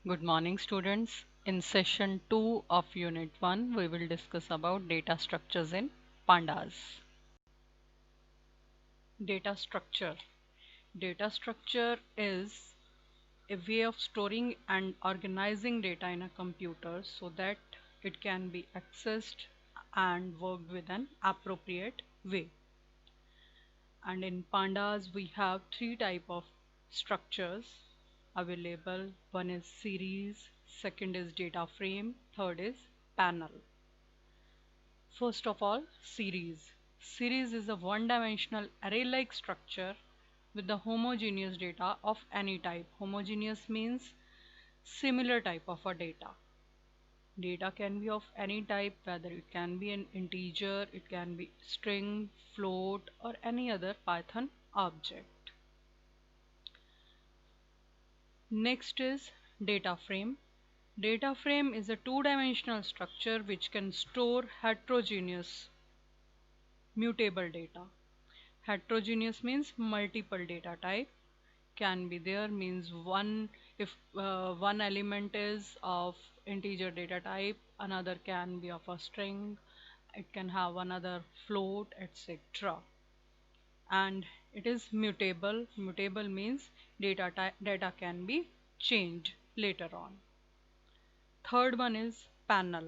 Good morning, students. In session 2 of Unit 1, we will discuss about data structures in pandas. Data structure. Data structure is a way of storing and organizing data in a computer so that it can be accessed and worked with an appropriate way. And in pandas, we have three type of structures available. One is series, second is data frame, third is panel. First of all, series. Series is a one-dimensional array-like structure with the homogeneous data of any type. Homogeneous means similar type of a data. Data can be of any type, whether it can be an integer, it can be string, float, or any other Python object. Next is data frame. Data frame is a two-dimensional structure which can store heterogeneous mutable data. Heterogeneous means multiple data type can be there, means one if one element is of integer data type, another can be of a string, it can have another float, etc. And it is mutable. Mutable means data can be changed later on. Third one is panel.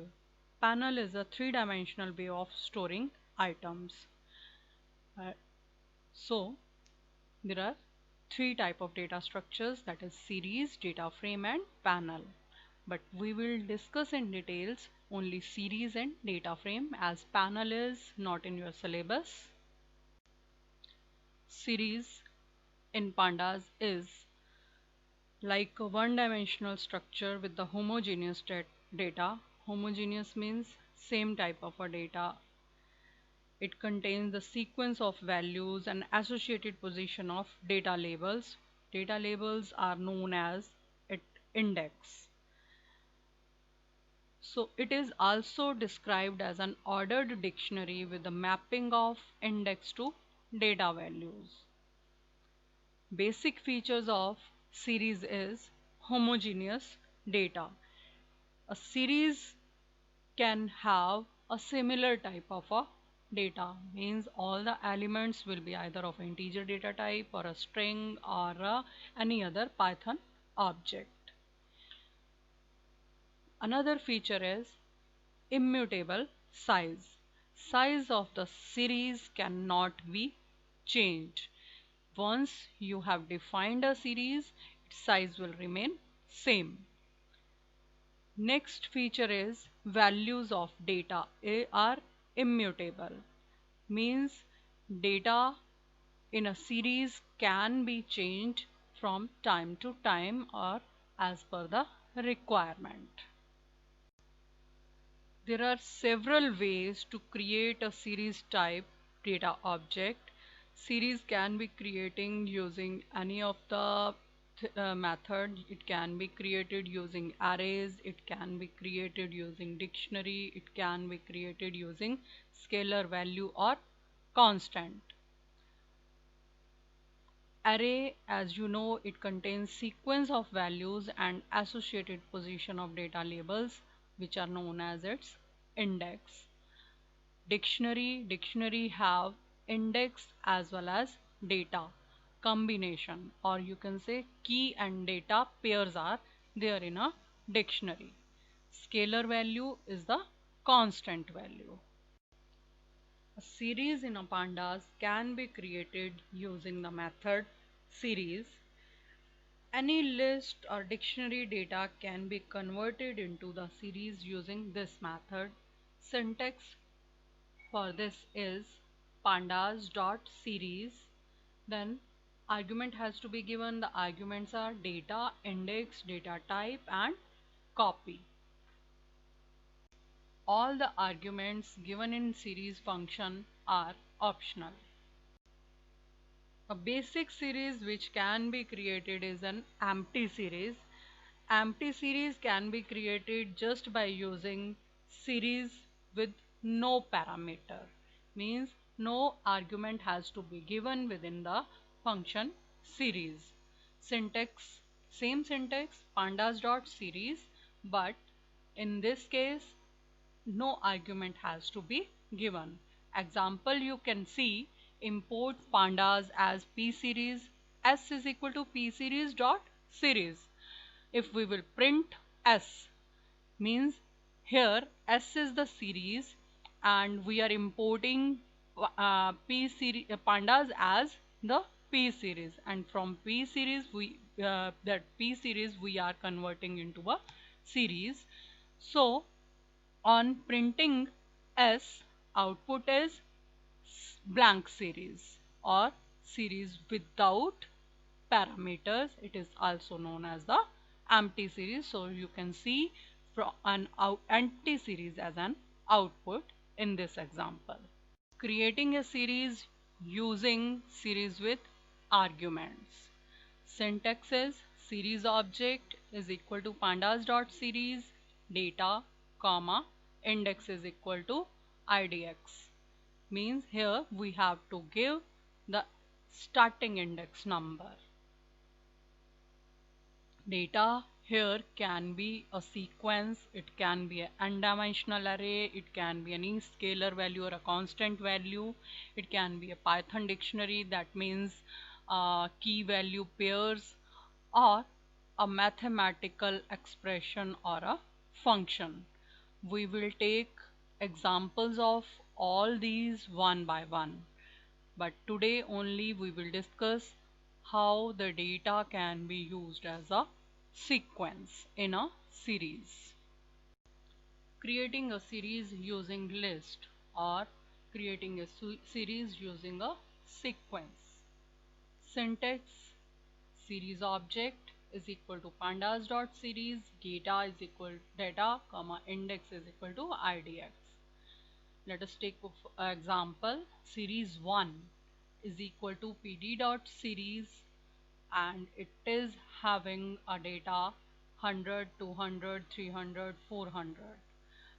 Panel is a three-dimensional way of storing items. So there are three type of data structures, that is series, data frame and panel. But we will discuss in details only series and data frame as panel is not in your syllabus. Series in pandas is like a one-dimensional structure with the homogeneous data. Homogeneous means same type of a data. It contains the sequence of values and associated position of data labels. Data labels are known as index. So it is also described as an ordered dictionary with the mapping of index to data values. Basic features of series is homogeneous data. A series can have a similar type of a data, means all the elements will be either of integer data type or a string or any other Python object. Another feature is immutable size. Size of the series cannot be changed. Once you have defined a series, its size will remain same. Next feature is values of data are immutable. Means data in a series can be changed from time to time or as per the requirement. There are several ways to create a series type data object. Series can be creating using any of the method. It can be created using arrays, it can be created using dictionary, it can be created using scalar value or constant. Array, as you know, it contains sequence of values and associated position of data labels which are known as its index. Dictionary have index as well as data combination, or you can say key and data pairs are there in a dictionary. Scalar value is the constant value. A series in a pandas can be created using the method series. Any list or dictionary data can be converted into the series using this method. Syntax for this is pandas.series. Then argument has to be given. The arguments are data, index, data type and copy. All the arguments given in series function are optional. A basic series which can be created is an empty series. Empty series can be created just by using series with no parameter. Means no argument has to be given within the function series. Syntax Same syntax, pandas dot series, but in this case no argument has to be given. Example, you can see import pandas as p series, s is equal to p series dot series. If we will print s, means here s is the series and we are importing p series pandas as the p series, and from p series we that p series we are converting into a series. So on printing s, output is blank series or series without parameters. It is also known as the empty series. So you can see from an empty series as an output in this example. Creating a series using series with arguments. Syntax is series object is equal to pandas dot series data comma index is equal to idx. Means here we have to give the starting index number. Data here can be a sequence, it can be an n-dimensional array, it can be any scalar value or a constant value, it can be a Python dictionary, that means key value pairs, or a mathematical expression or a function. We will take examples of all these one by one, but today only we will discuss how the data can be used as a sequence in a series. Creating a series using list or creating a series using a sequence. Syntax, series object is equal to pandas dot series data is equal data comma index is equal to idx. Let us take example, series 1 is equal to pd dot series and it is having a data 100, 200, 300, 400,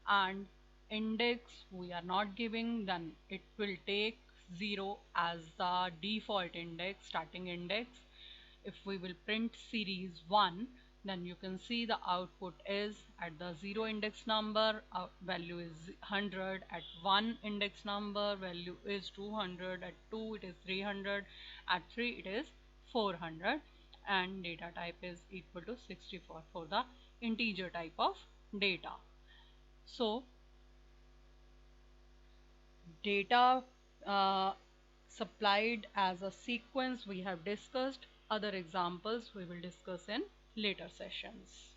and index we are not giving, then it will take 0 as the default index, starting index. If we will print series 1, then you can see the output is at the 0 index number value is 100, at 1 index number value is 200, at 2 it is 300, at 3 it is 400, and data type is equal to 64 for the integer type of data. So data supplied as a sequence we have discussed. Other examples we will discuss in later sessions.